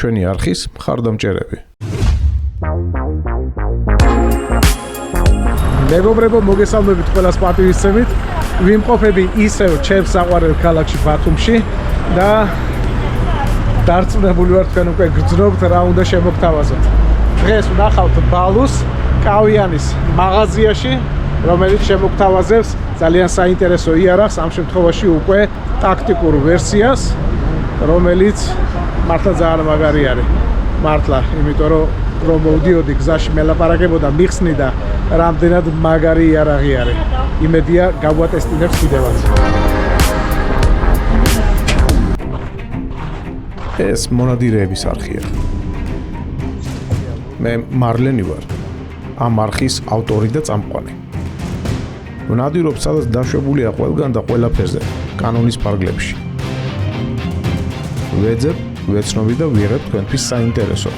ჩვენი არხის მხარდამჭერები. მეგობრებო, მოგესალმებით ყველას პატივისცემით. ვიმყოფები ისევ ჩემს საყვარელ ქალაქში ბათუმში და დარწმუნებული ვარ თქვენ უკვე გრძნობთ რა უნდა შემოგთავაზოთ. დღეს ვნახავთ ბალუს კავიანის მაღაზიაში, რომელიც შემოგთავაზებს ძალიან საინტერესო იარაღს, ამ შემთხვევაში უკვე ტაქტიკურ ვერსიას, რომელიც მართლა ძალიან მაგარი არის. მართლა, იმიტომ რომ მოვდიოდი გზაში მელაპარაკებოდა მიხსნი და რამდენად მაგარი იარაღი არის. იმედია გავატესტინებს კიდევაც. ეს მონადირეების არხია. მე მარლენი ვარ, ამ არხის ავტორი და წამყვანი. ვნადირობ, სადაც დაშვებულია ყველგან და ყველაფერზე, კანონის ფარგლებში. ვეძებ, ვეცნობი და ვიღებ თქვენთვის საინტერესო,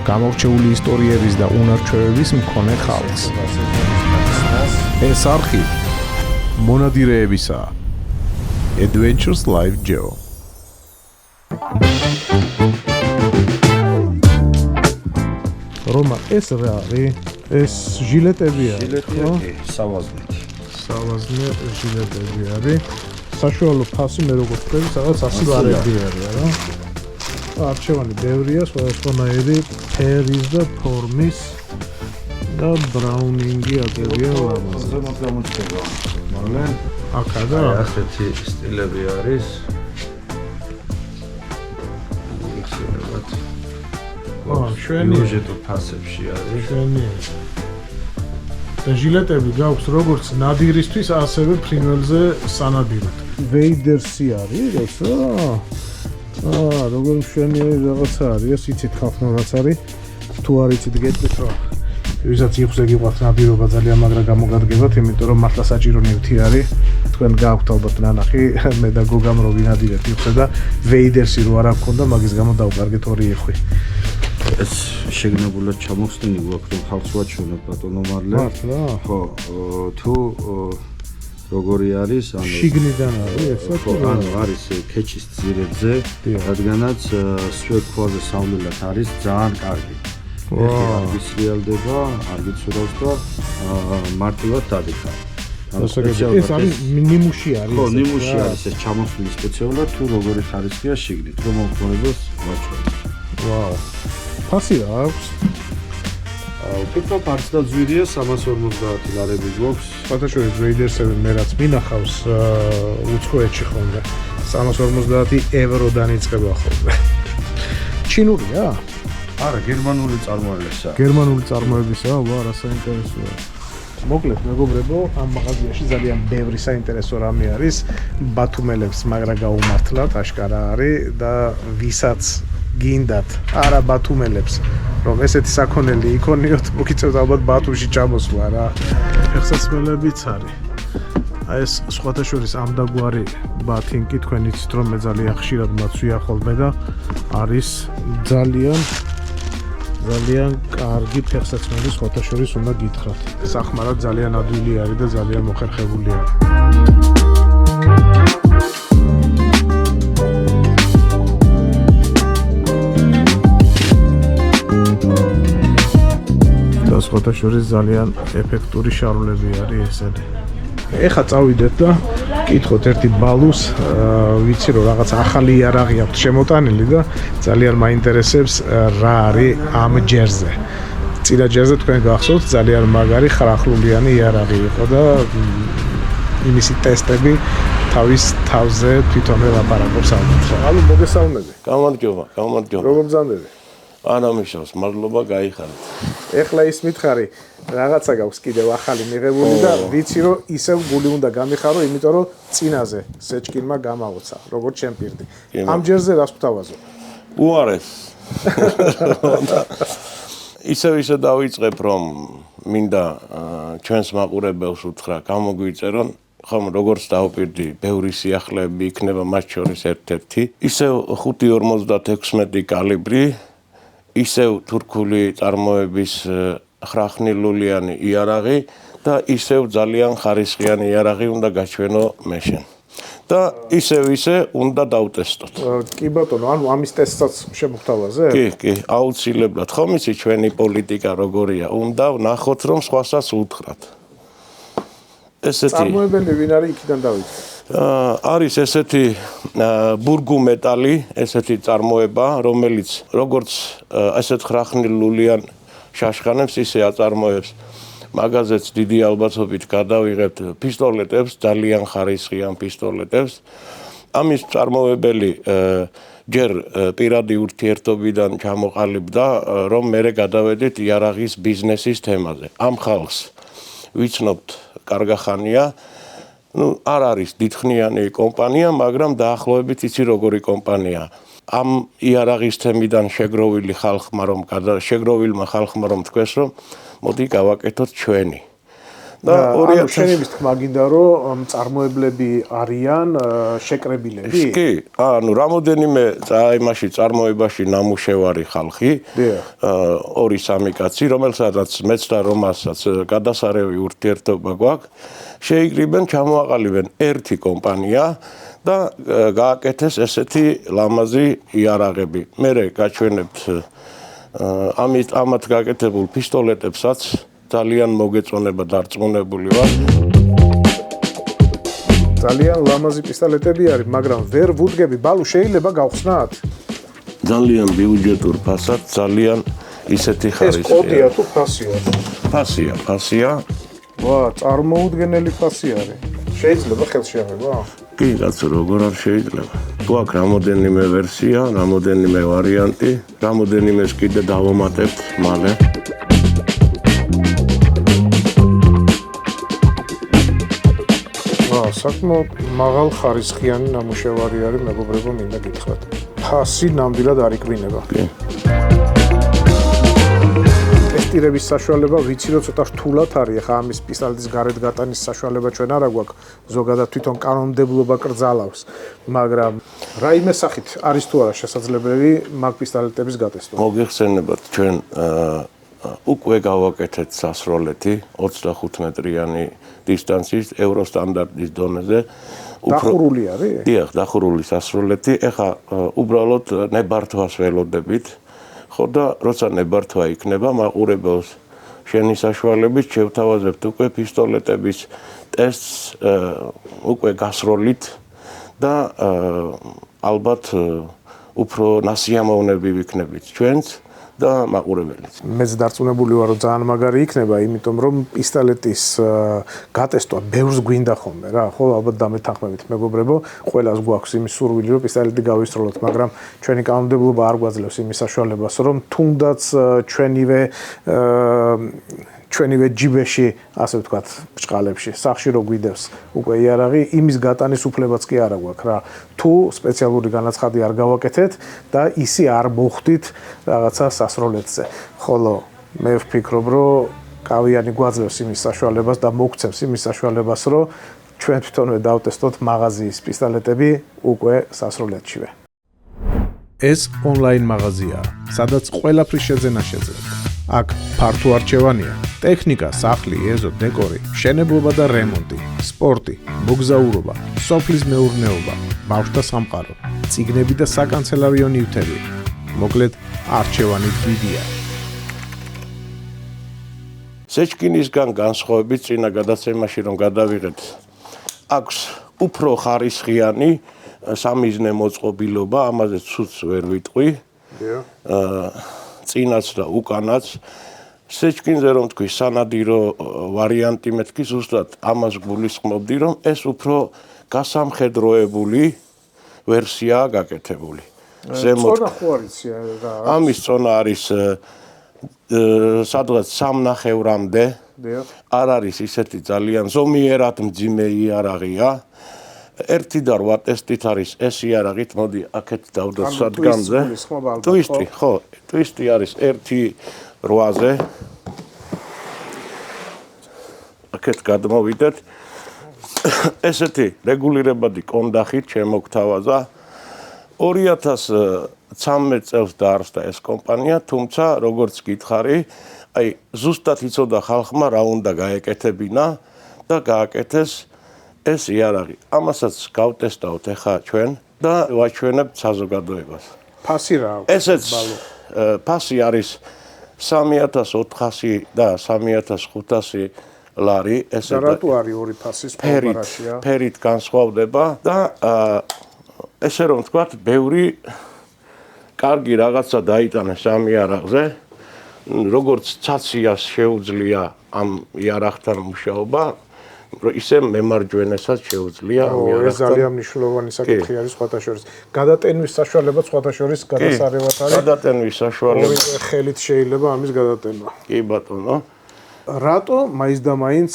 გამორჩეული ისტორიების და უნარ-ჩვევების მქონე ხალხს. ეს არხი მონადირეებისაა. Adventures Live Geo. რომა, ეს რა არის? ეს ჟილეტები არის, ხო? სავაზნეთი. სავაზნე ჟილეტები არის. საშუალო ფასი მე როგორც ვთქვი, სადაც 100 ლარები არის, რა. არჩევანი ბევრია, სხვადასხვანაირი ფერის და ფორმის და ბრაუნინგი აგებია ლამაზი. ზემოთ გამოჩნდება. მალე აქა და ასეთი სტილები არის. შვენი ბიუჯეტო ფასებში არის. შვენი და ჟილეტები გაქვს როგორც ნადირისთვის, ასევე ფრინველზე სანადიროდ. ვეიდერსი არის, როცა როგორ მშვენიერი რაღაცა არის, ეს იცით ხალხო რაც არის. თუ არ იცით გეტყვით რომ ვისაც იხზე გიყვართ ნადირობა ძალიან მაგრა გამოგადგებათ, იმიტომ რომ მართლა საჭირო ნივთი არის. თქვენ გაქვთ ალბათ ნანახი, მე და გოგამ რო ვინადირეთ იხზე და ვეიდერსი რო არ აქონდა, მაგის გამო დავკარგეთ 2 იხვი. ეს შეგნებულად ჩამოხსნილი გვაქვს რომ ხალხს ვაჩვენოთ ბატონო მარლე. მართლა? ხო, თუ როგორი არის, ანუ შიგნიდან არის ესა? ხო, ანუ არის ქეჩის ძირებზე, რადგანაც სვეტ ქვაზე სავლელად არის ძალიან კარგი. ეხი არ გისრიალდება, არ გიცურავს და მარტივად დადიხარ. ეს არის ნიმუში არის. ხო, ნიმუში არის ეს ჩამოსვლილი სპეციალურად თუ როგორი ხარისხია შიგნით, რომ მომხმარებელს ვაჩვენოთ. ვაუ. ფასი რა აქვს? ვფიქრობ არც და ძვირია 350 ლარები გვაქვს. ფათაშორის ვეიდერსები მე რაც მინახავს უცხოეთში ხოლმე 350 ევროდან იწყება ხოლმე. ჩინურია? არა, გერმანული წარმოებისაა. გერმანული წარმოებისაა, ვა, რა საინტერესოა. მოკლედ, მეგობრებო, ამ მაღაზიაში ძალიან ბევრი საინტერესო რამე არის. ბათუმელებს მაგრა გაუმართლათ, აშკარა არის და ვისაც გინდათ, არა ბათუმელებს, რომ ესეთი საქონელი იქონიოთ, მოგიწევთ ალბათ ბათუმში ჩამოსვლა რა. ფეხსაცმელებიც არის. აი ეს სხვათა შორის ამ დაგვარი ბათინკი თქვენ იცით რომ მე ძალიან ხშირად მაცვია ხოლმე და არის ძალიან კარგი ფეხსაცმელი, სხვათა შორის უნდა გითხრათ. სახმარად ძალიან ადვილი არის და ძალიან მოხერხებული არის. სხვათა შორის ძალიან ეფექტური შარვლები არის ესენი. ეხლა წავიდეთ და ვკითხოთ ერთი ბალუს, ვიცი რომ რაღაც ახალი იარაღი აქვს შემოტანილი და ძალიან მაინტერესებს რა არის ამ ჯერზე. წინა ჯერზე თქვენ გახსოვთ ძალიან მაგარი ხრახლულიანი იარაღი იყო და იმისი ტესტები თავის თავზე თვითონ ელაპარაკობს ალბათ. ალო მოგესალმები. გამარჯობა. როგორ ბრძანდები? ანამიშავს, მადლობა, გაიხარეთ. ეხლა ის მითხარი, რაღაცა გაქვს კიდევ ახალი მიღებული და ვიცი რომ ისევ გული უნდა გამიხარო, იმიტომ რომ წინაზე სეჭკინმა გამაოცა, როგორც ჩემ პირდი. ამ ჯერზე რას გვთავაზო? უარეს. ისე დავიწყებ, რომ მინდა ჩვენს მაყურებელს უთხრა, გამოგვიწერონ, ხომ როგორც დავპირდი, ბევრი სიახლეები იქნება მათ შორის ერთ-ერთი. ისევ 5.56 კალიბრი, ისევ თურქული წარმოების ხრახნილულიანი იარაღი და ისევ ძალიან ხარისხიანი იარაღი უნდა გაჩვენო მე შენ. და ისე უნდა დავტესტოთ. კი ბატონო, ანუ ამის ტესტსაც შემოგთავაზე? კი, აუცილებლად. ხომ იცი ჩვენი პოლიტიკა როგორია? უნდა ვნახოთ რომ სხვასაც უთხრათ. ესეთი წარმოებელი ვინ არის იქიდან დავიწყო? არის ესეთი ბურგუ მეტალი, ესეთი წარმოება, რომელიც როგორც ესეთ ხრახნილულიან შაშხანებს ისე აწარმოებს. მაგაზეც დიდი ალბათობით გადავიღებთ პისტოლეტებს, ძალიან ხარისხიან პისტოლეტებს. ამის წარმოებელი ჯერ პირადი ურთიერთობიდან ჩამოყალიბდა, რომ მე გადავედით იარაღის ბიზნესის თემაზე. ამ ხალხს ვიცნობთ კარგახანია. არ არის დიდხნიანი კომპანია, მაგრამ დაახლოებით იცი როგორი კომპანია. ამ იარაღის თემიდან შეგროვილმა ხალხმა რომ თქვეს, რომ მოდი გავაკეთოთ ჩვენი. და შენების თქმა გინდა რომ წარმოებლები არიან შეკრებილები? კი, რამოდენიმე იმაში წარმოებაში ნამუშევარი ხალხი, 2-3 კაცი, რომელსაც მეც და რომასაც გადასარევი ურთიერთობა გვაქვს, შეიკრიბენ, ჩამოაყალიბენ ერთი კომპანია და გააკეთეს ესეთი ლამაზი იარაღები. მერე გაჩვენებთ ამათ გაკეთებულ პისტოლეტებსაც ძალიან მოგეწონება დარწმუნებული ვარ. ძალიან ლამაზი პისტოლეტები არის, მაგრამ ვერ ვუდგები, ბალუ შეიძლება გავხსნათ? ძალიან ბიუჯეტურ ფასად, ძალიან ისეთი ხარისხია. ეს კოდია თუ ფასია? ფასია. ვა, წარმოუდგენელი ფასი არის. შეიძლება ხელში აღება? კი, კაცო, როგორ არ შეიძლება. გვაქვს რამოდენიმე ვერსია, რამოდენიმე ვარიანტი, რამოდენიმეს კიდე დავამატებთ მალე. საკმაოდ მაღალ ხარისხიანი ნამუშევარი არის, მეგობრებო, მინდა გითხრათ. ფასი ნამდვილად არ იკბინება. კი. ტესტირების საშუალება ვიცი რომ ცოტა რთულად არის, ხა ამის პისტოლეტის გარეთ გატანის საშუალება ჩვენ არ აქვს, ზოგადად თვითონ კანონმდებლობა კრძალავს, მაგრამ რაიმე სახით არის თუ არა შესაძლებელი მაგ პისტოლეტების გატესტვა? მოგიხსენებათ ჩვენ უკვე გავაკეთეთ სასროლეთი 25 მეტრიანი დისტანციის ევროსტანდარტის დონეზე. დახურული არის? დიახ, დახურული სასროლეთი. ეხა უბრალოდ ნებართვას ველოდებით. ხო და როცა ნებართვა იქნება, მაყურებელს შენი საშუალებით შევთავაზებთ უკვე პისტოლეტების ტესტს უკვე გასროლით და ალბათ უფრო ნასიამოვნები ვიქნებით ჩვენც და მაყურებელიც. მეც დარწმუნებული ვარ, რომ ძალიან მაგარი იქნება, იმიტომ რომ პისტოლეტის გატესტვა ბევრს გვინდა ხოლმე რა. ხო, ალბათ დამეთანხმებით, მეგობრებო, ყველას გვაქვს იმის სურვილი, რომ პისტოლეტი გავისროლოთ, მაგრამ ჩვენი კანონმდებლობა არ გვაძლევს იმის საშუალებას, რომ თუნდაც ჩვენივე ჯიბეში, ასე ვთქვათ, ბჭყალებში, სახში რო გვიდევს უკვე იარაღი, იმის გატანის უფლებაც კი არა გვაქვს რა. თუ სპეციალური განაცხადი არ გავაკეთეთ და ისი არ მოხდით რაღაცა სასროლეთზე. ხოლო მე ვფიქრობ, რომ კავიანი გვაძლევს იმის საშუალებას და მოგცემს იმის საშუალებას, რომ ჩვენ თვითონვე დავტესტოთ მაღაზიის პისტოლეტები უკვე სასროლეთშივე. ეს ონლაინ მაღაზიაა, სადაც ყველაფრის შეძენა შეძლებთ. აქ ფართო არჩევანია: ტექნიკა, სახლი, ეზო, დეკორი, მშენებლობა და რემონტი, სპორტი, მოგზაურობა, სოფლის მეურნეობა, ბავშვთა სამყარო, წიგნები და საკანცელარიო ნივთები. მოკლედ, არჩევანი დიდია. სეჩკინისგან განსხვავებით წინა გადაცემაში რომ გადავიღეთ, აქვს უფრო ხარისხიანი სამიზნე მოწყობილობა, ამაზე ცუდს ვერ ვიტყვი. წინაც და უკანაც. სეჩკინზე რომ თქვი სანადირო ვარიანტი მეთქი, ზუსტად ამას გულისხმობდი, რომ ეს უფრო გასამხედროებული ვერსიაა გაკეთებული. ზემოთ ხო არის რა? ამის წონა არის სადღაც 3.5-მდე. არ არის ისეთი ძალიან ზომიერად მძიმე იარაღია. 1.8 ტესტით არის ეს იარაღით, მოდი აქეთ დავდოთ სადგამზე. ტვისტი, ხო, ტვისტი არის 1.8-ზე. აქეთ გადმოვიდეთ. ესეთი რეგულირებადი კონდახით შემოგთავაზა. 2013 წელს დაარსდა ეს კომპანია, თუმცა როგორც გითხარი, ზუსტად იცოდა ხალხმა რა უნდა გაეკეთებინა და გააკეთეს ეს იარაღი. ამასაც გავტესტავთ ახლა ჩვენ და ვაჩვენებთ საზოგადოებას. ფასი რა აქვს? ესეც ფასი არის 3400 და 3500 ლარი, ესე და რატო არის ორი ფასის პროპორცია? ფერით განსხვავდება და ესე რომ ვთქვათ, ბევრი კარგი რაღაცა დაიტანეს ამ იარაღზე, როგორც ცაციას შეუძლია ამ იარაღთან მუშაობა, ისე მემარჯვენესაც შეუძლია ამ იარაღთან. ეს ძალიან მნიშვნელოვანი საკითხი არის სხვათა შორის. გადატენვის საშუალება სხვათა შორის გადასარევად არის. გადატენვის საშუალება. ხელით შეიძლება ამის გადატენვა. კი ბატონო. რატო მაინც და მაინც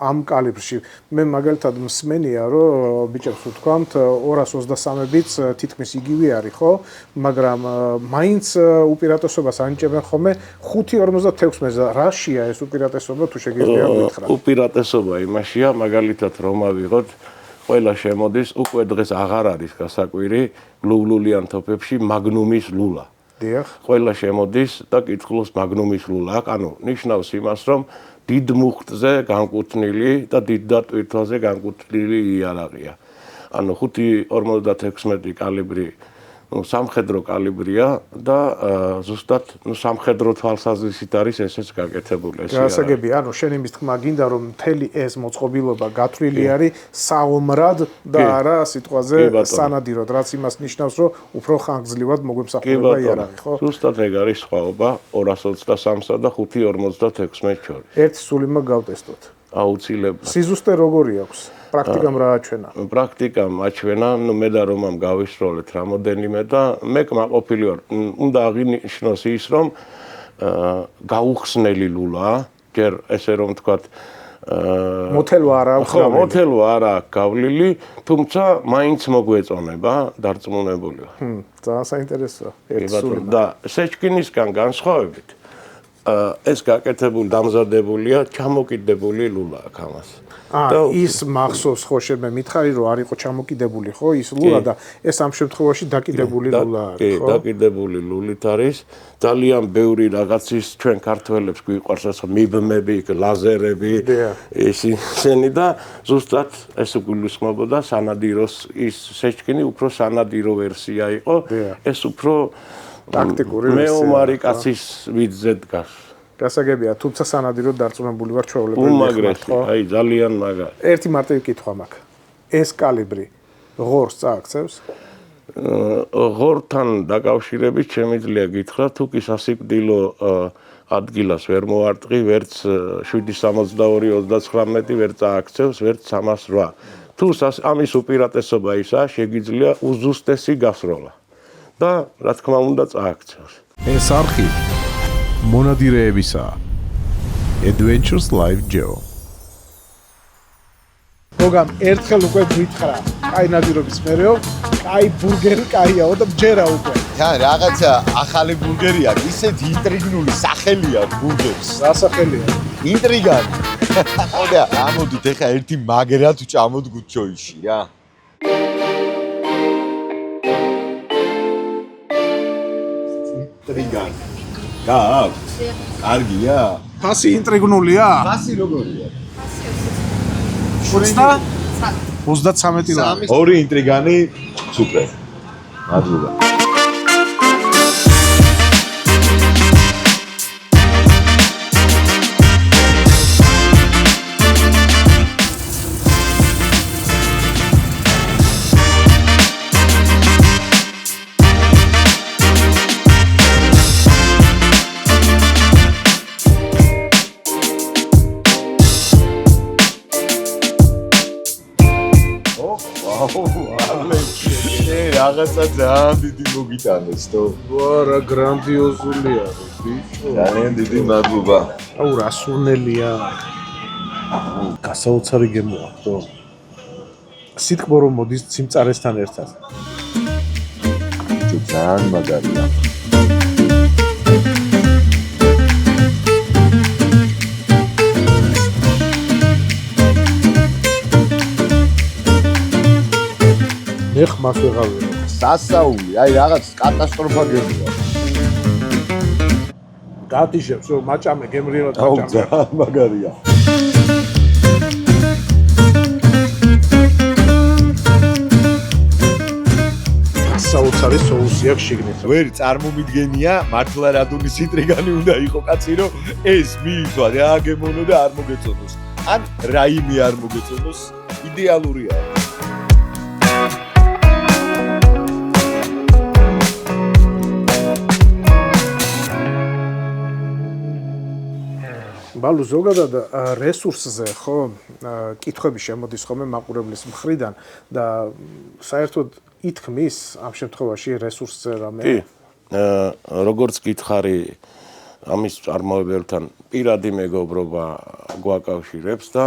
ამ კალიბრში მე მაგალითად მსმენია რომ ბიჭებს ვთქვამთ 223-ბიც თითქმის იგივე არის ხო მაგრამ მაინც უპირატესობას ანიჭებენ ხოლმე 5.56-ზე რაშია ეს უპირატესობა თუ შეგიძლია გითხრათ უპირატესობა იმაშია მაგალითად რომ ავიღოთ ყველა შემოდის უკვე დღეს აღარ არის გასაკვირი ლულულიან თოფებში მაგნუმის ლულა დიახ. ყველა შემოდის და კითხულობს მაგნუმის ლულა. ანუ ნიშნავს იმას, რომ დიდ მუხტზე განკუთვნილი და დიდ დატვირთვაზე განკუთვნილი იარაღია. ანუ 5.56 კალიბრი, სამხედრო კალიბრია და ზუსტად, სამხედრო თვალსაზრისით არის ესეც გაკეთებული ეს იარაღი. გასაგები, ანუ შენ იმის თქმა გინდა რომ მთელი ეს მოწყობილობა გათვლილი არის საომრად და არა სიტყვაზე სანადიროდ, რაც იმას ნიშნავს, რომ უფრო ხანგრძლივად მოგვემსახურება იარაღი, ხო? ზუსტად ეგ არის სხვაობა 223-სა და 5.56 შორის. ერთ სულიმ გავტესტოთ. აუცილებლად. სიზუსტე როგორი აქვს? პრაქტიკამ რა აჩვენა? პრაქტიკამ აჩვენა, მე და რომამ გავისროლეთ რამოდენიმე და მე კმაყოფილი ვარ. უნდა აღინიშნოს ის, რომ გაუხსნელი ლულაა, ჯერ ესე რომ ვთქვათ, მოთელვა არა აქვს. ხო, მოთელვა არა აქვს გავლილი, თუმცა მაინც მოგვეწონება, დარწმუნებული ვარ. ძალიან საინტერესოა. ერთ სული და სეჩკინისგან განსხვავებით ეს გაკეთებული დამზადებულია ჩამოკიდებული ლულა აქვს ამას. ის მახსოვს ხო მე მითხარი რომ არ იყო ჩამოკიდებული ხო ის ლულა და ეს ამ შემთხვევაში დაკიდებული ლულა არის ხო? დაკიდებული ლულით არის. ძალიან ბევრი რაღაცის ჩვენ ქართველებს გვიყვარს ასე მიბმები, ლაზერები, ისინი და ზუსტად ეს გულისხმობოდა სანადიროს ის სეჩკინი უფრო სანადირო ვერსია იყო. ეს უფრო ტაქტიკური მეომარი კაცის ვიძზე დგას. გასაგებია, თუმცა სანადიროდ დარწმუნებული ვარ ჩვეულებრივ. უმაგრესი, აი ძალიან მაგარი. ერთი მარტივი კითხვა მაქვს. ეს კალიბრი ღორს წააქცევს? ღორთან დაკავშირებით შემიძლია გითხრათ, თუ კი სასიკვდილო ადგილას ვერ მოარტყი, ვერც 762-39 ვერ წააქცევს, ვერც 308. თუ ამის უპირატესობა ისაა, შეგიძლია უზუსტესი გასროლა. და რა თქმა უნდა წააქცევს. ეს არხი მონადირეებისა Adventures Live Geo. მოგამ ერთხელ უკვე გითხრა, კაი ნადირობის მერეო, კაი ბურგერი კაიაო და მჯერა უკვე. თან რაღაცა ახალი ბურგერი აქვს, ისეთ ინტრიგნული სახელი აქვს ბურგერს. რა სახელია? ინტრიგანი. ხოდა ამოდით ეხა ერთი მაგრად ვჭამოთ გუჩოიში რა. ინტრიგანი. გააქვს? კარგია? ფასი ინტრიგნულია? ფასი როგორია? 33 ლარი. ორი ინტრიგანი სუპერ. მადლობა. რაღაცა ძალიან დიდი მოგიტანეს თო. ვა რა გრანდიოზული არის ბიჭო. ძალიან დიდი მადლობა. აუ რა სუნელია. გასაოცარი გემოა თო. სიტყვა რომ მოდის სიმწარესთან ერთად. ძალიან მაგარია. მე ხმას ვეღავია. სასაული, აი რაღაც კატასტროფა გემოა. გატიშებს რომ მაჭამე გემრიელად აუ მაჭამე. ძალიან მაგარია. არის соуსი აქვს შიგნით. ვერ წარმომიდგენია მართლა რადონის ინტრიგანი უნდა იყო კაცი რომ ეს მიიღვა რა გემონო და არ მოგეწონოს ან რაიმე არ მოგეწონოს იდეალურია ბალუ ზოგადად რესურსზე ხო კითხვები შემოდის ხოლმე მაყურებლის მხრიდან და საერთოდ ითქმის ამ შემთხვევაში რესურსზე რამე? კი. როგორც გითხარი ამის წარმოებელთან პირადი მეგობრობა გვაკავშირებს და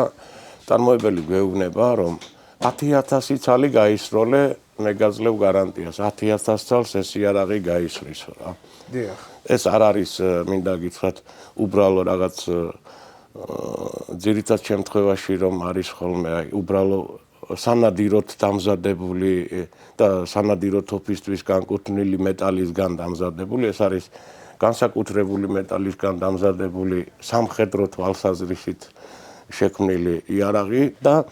წარმოებელი გვეუბნება რომ 10,000 ცალი გაისროლე მე გაძლევ გარანტიას 10,000 წელს ეს იარაღი გაისრისო რა. დიახ. ეს არ არის მინდა გითხრათ უბრალო რაღაც ძირითად შემთხვევაში რომ არის ხოლმე აი უბრალო სანადიროთ დამზადებული და სანადირო თოფისთვის განკუთვნილი მეტალისგან დამზადებული ეს არის განსაკუთრებული მეტალისგან დამზადებული სამხედრო თვალსაზრისით შექმნილი იარაღი და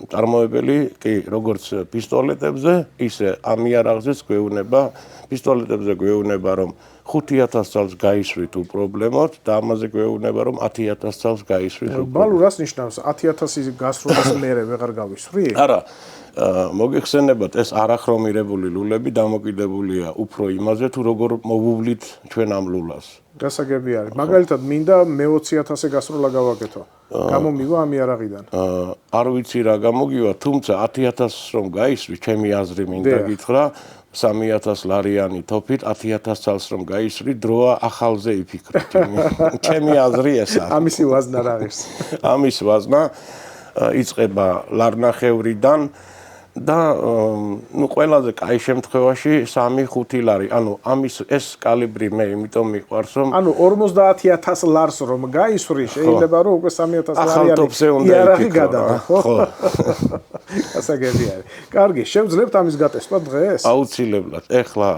წარმოებელი კი როგორც პისტოლეტებზე ისე ამ იარაღზეც გვეუბნება პისტოლეტებზე გვეუბნება რომ 5,000 წელს გაისვრით უპრობლემოდ და ამაზე გვეუბნება რომ 10,000 წელს გაისვრით უპრობლემოდ. ბალუ რას ნიშნავს 10,000 გასროლის მერე ვეღარ გავისვრი? არა მოგეხსენებათ ეს არახრომირებული ლულები დამოკიდებულია უფრო იმაზე თუ როგორ მოვუვლით ჩვენ ამ ლულას. გასაგები არის. მაგალითად მინდა მე 20,000 გასროლა გავაკეთო. გამომიგო ამ იარაღიდან. არ ვიცი რა გამოგივა, თუმცა 10,000 რომ გაისვრი, ჩემი აზრი მინდა გითხრა, 3,000 ლარიანი თოფით 10,000 წელს რომ გაისვრი, დროა ახალზე იფიქრეთ. ჩემი აზრი ეს არის. ამისი ვაზნა რა არის? ამის ვაზნა იწყება ლარნახევრიდან და ნუ ყველაზე კაი შემთხვევაში 3-5 ლარი. ანუ ამის ეს კალიბრი მე იმიტომ მიყვარს რომ ანუ 50,000 ლარს რომ გაისვრი, შეიძლება რომ უკვე 3,000 ლარიანი იარაღი გადადა, ხო? გასაგები არის. კარგი, შევძლებთ ამის გატესტვა დღეს? აუცილებლად. ეხლა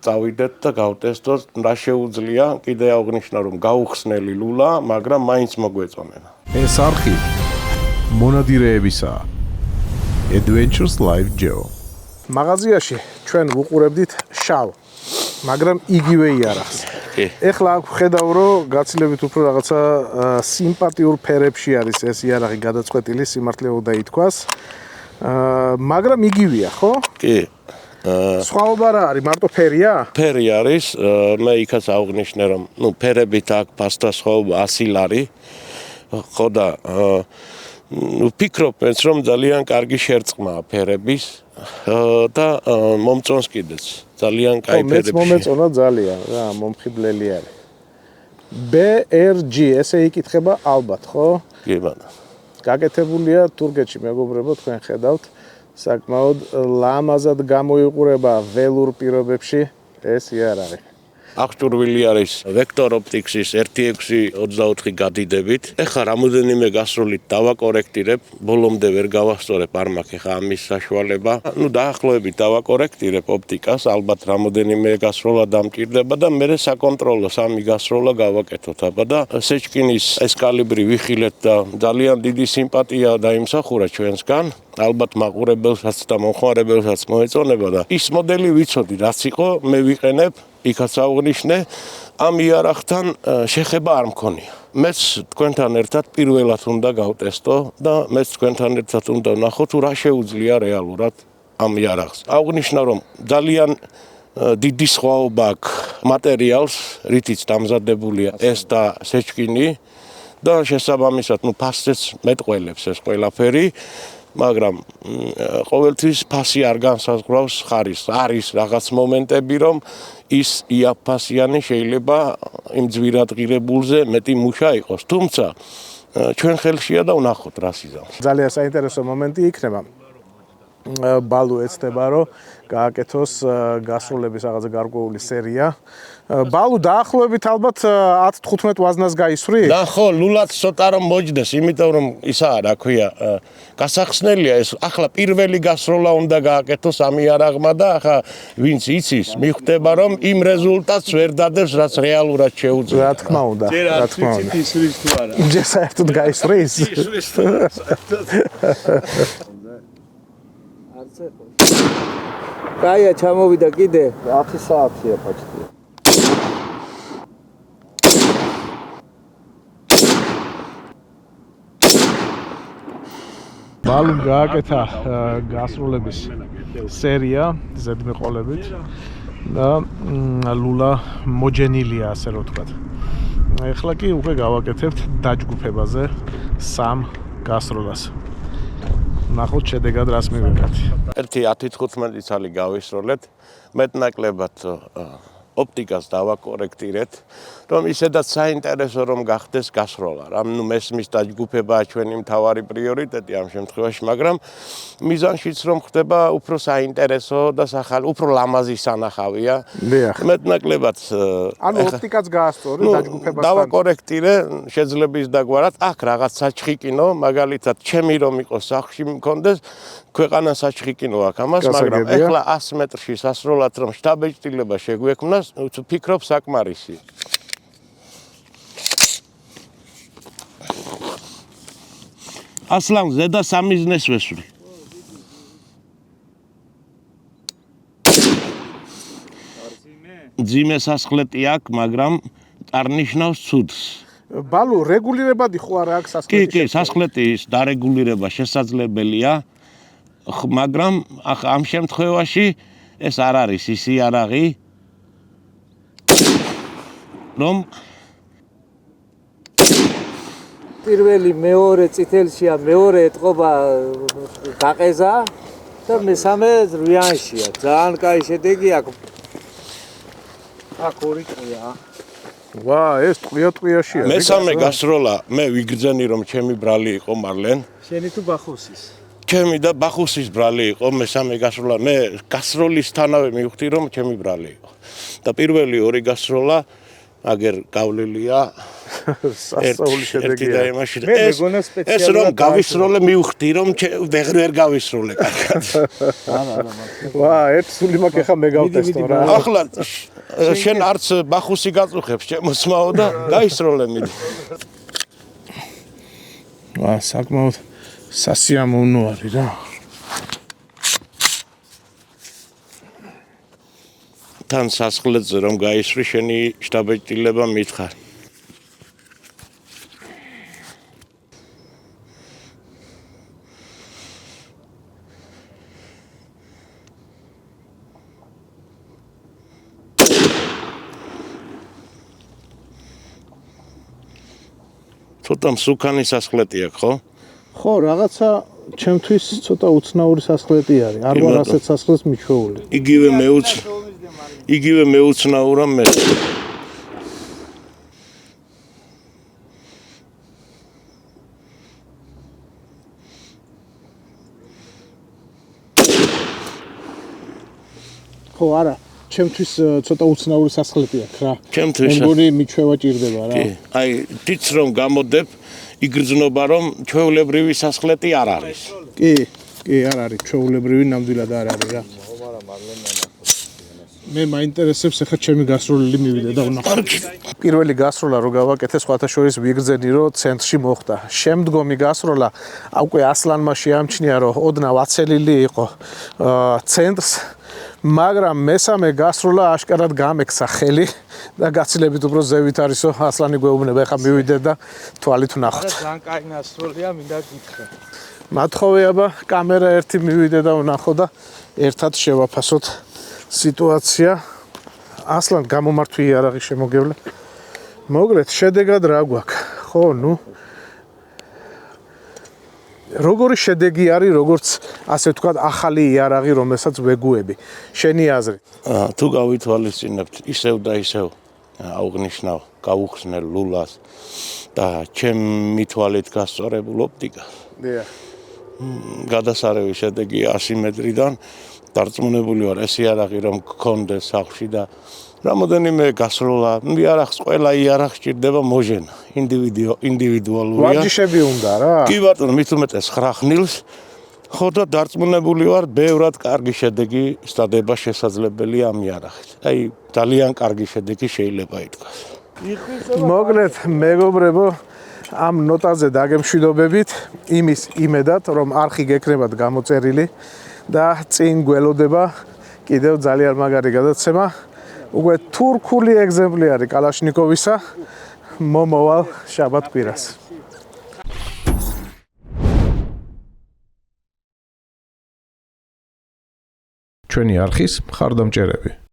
წავიდეთ და გავტესტოთ, რა შეუძლია, კიდე აღნიშნა რომ გაუხსნელი ლულა, მაგრამ მაინც მოგვეწონება. ეს არხი მონადირეებისაა. Adventures Live Geo. მაღაზიაში ჩვენ ვუყურებდით შავ, მაგრამ იგივე იარაღს. ეხლა აქ ხედავ რომ გაცილებით უფრო რაღაცა სიმპათიურ ფერებში არის ეს იარაღი გადაწყვეტილი, სიმართლე უნდა ითქვას. მაგრამ იგივეა, ხო? კი. სხვაობა რა არის? მარტო ფერია? ფერი არის, მე იქაც აღნიშნე რომ, ნუ ფერებით აქ ფასთა სხვაობა 100 ლარი. ხო და ვფიქრობ მეც რომ ძალიან კარგი შერწყმაა ფერების და მომწონს კიდეც ძალიან კაი ფერები. მეც მომეწონა ძალიან, რა, მომხიბლელი არის. BRG, ესე იკითხება ალბათ, ხო? კი, ბატონო. გაკეთებულია თურქეთში, მეგობრებო, თქვენ ხედავთ, საკმაოდ ლამაზად გამოიყურება ველურ პირობებში ეს იარაღი. აღჭურვილი არის ვექტორ ოპტიქსის 1.6-24 გადიდებით. ეხლა რამოდენიმე გასროლით დავაკორექტირებ, ბოლომდე ვერ გავასწორებ, არ მაქვს ეხლა ამის საშუალება. ნუ დაახლოებით დავაკორექტირებ ოპტიკას, ალბათ რამოდენიმე გასროლა დამჭირდება და მე საკონტროლო 3 გასროლა გავაკეთოთ აბა და სეჩკინის ეს კალიბრი ვიხილეთ და ძალიან დიდი სიმპათია დაიმსახურა ჩვენსგან. ალბათ მაყურებელსაც და მომხმარებელსაც მოეწონება და ის მოდელი ვიცოდი, რაც იყო, მე ვიყენებ იქაც აღნიშნე ამ იარაღთან შეხება არ მქონია. მეც თქვენთან ერთად პირველად უნდა გავტესტო და მეც თქვენთან ერთად უნდა ვნახო თუ რა შეუძლია რეალურად ამ იარაღს. აღნიშნა რომ ძალიან დიდი სხვაობა აქვს მატერიალს, რითიც დამზადებულია ეს და სეჩკინი და შესაბამისად ფასიც მეტყველებს ეს ყველაფერი. მაგრამ ყოველთვის ფასი არ განსაზღვრავს ხარისხს. არის რაღაც მომენტები, რომ ის იაფფასიანი შეიძლება იმ ძვირადღირებულზე მეტი მუშა იყოს. თუმცა ჩვენ ხელშია და ვნახოთ რა სიზამს. ძალიან საინტერესო მომენტი იქნება. ბალუ ეცდება, რომ გააკეთოს გასროლების რაღაც გარკვეული სერია. ბალუ დაახლოებით ალბათ 10-15 ვაზნას გაისვრი? და ხო, ლულაც ცოტა რომ მოჯდეს, იმიტომ რომ ისა რა ქვია, გასახსნელია ეს. ახლა პირველი გასროლა უნდა გააკეთოს ამ იარაღმა და ახლა ვინც იცის, მიხვდება რომ იმ რეზულტატს ვერ დადებს, რაც რეალურად შეუძლია. რა თქმა უნდა, რა თქმა უნდა. ისრის თუ არა. ჯერ საერთოდ გაისვრის? არც ეხო. კაია, ჩამოვიდა კიდე. 10 საათია ფაქტია. ბალუმ გააკეთა გასროლების სერია ზედმეყოლებით და ლულა მოჯენილია, ასე რომ ვთქვათ. ეხლა კი უკვე გავაკეთებთ დაჯგუფებაზე 3 გასროლას. ნახოთ შედეგად რას მივიღებთ. ერთი 10-15 წელი გავისროლეთ, მეტნაკლებად ოპტიკას დავაკორექტირეთ, რომ ისედაც საინტერესო რომ გახდეს გასროლა. ნუ მესმის დაჯგუფებაა ჩვენი მთავარი პრიორიტეტი ამ შემთხვევაში, მაგრამ მიზანშიც რომ ხდება უფრო საინტერესო და უფრო ლამაზი სანახავია. მეტნაკლებად ანუ ოპტიკაც გაასწორი დაჯგუფებასთან. დავაკორექტირე შეძლების დაგვარად. აქ რაღაც საჩხი კინო, მაგალითად, ჩემი რომ იყოს სახლში მქონდეს, ქვეყანა საჩხი კინო აქვს ამას, მაგრამ ეხლა 100 მეტრში სასროლად რომ შთაბეჭდილება შეგვექმნას, ვფიქრობ საკმარისი. ასლან ზედა სამიზნეს ვესვრი. ძიმე სასხლეტი აქვს, მაგრამ არნიშნავს ცუდს. ბალუ რეგულირებადი ხო არა აქვს სასხლეტი? კი, სასხლეტის დარეგულირება შესაძლებელია, მაგრამ ამ შემთხვევაში ეს არ არის ის იარაღი, რომ პირველი მეორე წითელშია, მეორე ეთყობა გაყეზა და მესამე ზრვიანშია. ძალიან კაი შედეგი აქვს. აქ ორი ტყვია. ვა, ეს ტყვია-ტყვიაშია. მესამე გასროლა მე ვიგრძენი რომ ჩემი ბრალი იყო მარლენ. შენი თუ ბახუსის? ჩემი და ბახუსის ბრალი იყო მესამე გასროლა. მე გასროლისთანავე მივხვდი რომ ჩემი ბრალი იყო. და პირველი ორი გასროლა აგერ გავლილია სასწაული შედეგია. ეს რომ გავისროლე მივხვდი რომ ვერ გავისროლე კარგად. ვა, ერთ სული მაქვს ხა მე გავტესტო რა. ახლა შენ არც ბახუსი გაწუხებს შემოსმაო და გაისროლე მიდი. ვა, საკმაოდ სასიამოვნო არის რა. თან სასხლეთზე რომ გაისვრი შენი შთაბეჭდილება მითხარ. ცოტა მსუქანი სასხლეტი აქვს, ხო? ხო, რაღაცა ჩემთვის ცოტა უცნაური სასხლეტი არის. არ ვარ ასეთ სასხლეთს მიჩვეული. იგივე მეუცნაურა მე. ხო, არა, ჩემთვის ცოტა უცნაური სასხლეტი აქვს რა. ჩემთვის მეგონი მიჩვევა ჭირდება რა. კი, აი თიც რომ გამოდებ, იგრძნობა რომ ჩვეულებრივი სასხლეტი არ არის. კი, არ არის, ჩვეულებრივი ნამდვილად არ არის რა. მე მაინტერესებს ახლა ჩემი გასროლილი მივიდე და ვნახოთ. პირველი გასროლა რო გავაკეთე, სხვათა შორის ვიგრძენი რომ ცენტრში მოხდა. შემდგომი გასროლა უკვე ასლანმა შეამჩნია რომ ოდნავ აცელილი იყო ცენტრს, მაგრამ მესამე გასროლა აშკარად გამექცა ხელი და გაცილებით უფრო ზევით არისო ასლანი გვეუბნება, ახლა მივიდე და თვალით ვნახოთ. ძალიან კაი გასროლია, მინდა გითხრა. მათხოვე აბა, კამერა ერთი მივიდე და ვნახო და ერთად შევაფასოთ სიტუაცია. ასლან გამომართვი იარაღი შემოგევლე. მოგლეთ შედეგად რა გვაქვს? ხო, ნუ როგორი შედეგი არის, როგორც ასე ვთქვათ, ახალი იარაღი, რომელსაც ვეგუები. შენი აზრით? თუ გავითვალისწინებთ ისევ და ისევ აუღნიშნავ, გავუხსნელ ლულას და ჩემი თვალით გასწორებულ ოპტიკას. გადასარევი შედეგი 100 მეტრიდან დარწმუნებული ვარ ეს იარაღი რომ გქონდეს სახლში და რამოდენიმე გასროლა იარაღს ყველა იარაღს ჭირდება მოჟენა ინდივიდუალურია ვარჯიშები უნდა რა კი ბატონო მით უმეტეს 9 ხნილს ხო და დარწმუნებული ვარ ბევრად კარგი შედეგი სტადება შესაძლებელია ამ იარაღით აი ძალიან კარგი შედეგი შეიძლება ითქვას მოგლეთ მეგობრებო ამ ნოტაზე დაგემშვიდობებით იმის იმედად რომ არხი გეკნებათ გამოწერილი და წინ გველოდება კიდევ ძალიან მაგარი გადაცემა. უკვე თურქული ეგზემპლიარი კალაშნიკოვისა მომავალ შაბათ-კვირას. ჩვენი არხის მხარდამჭერები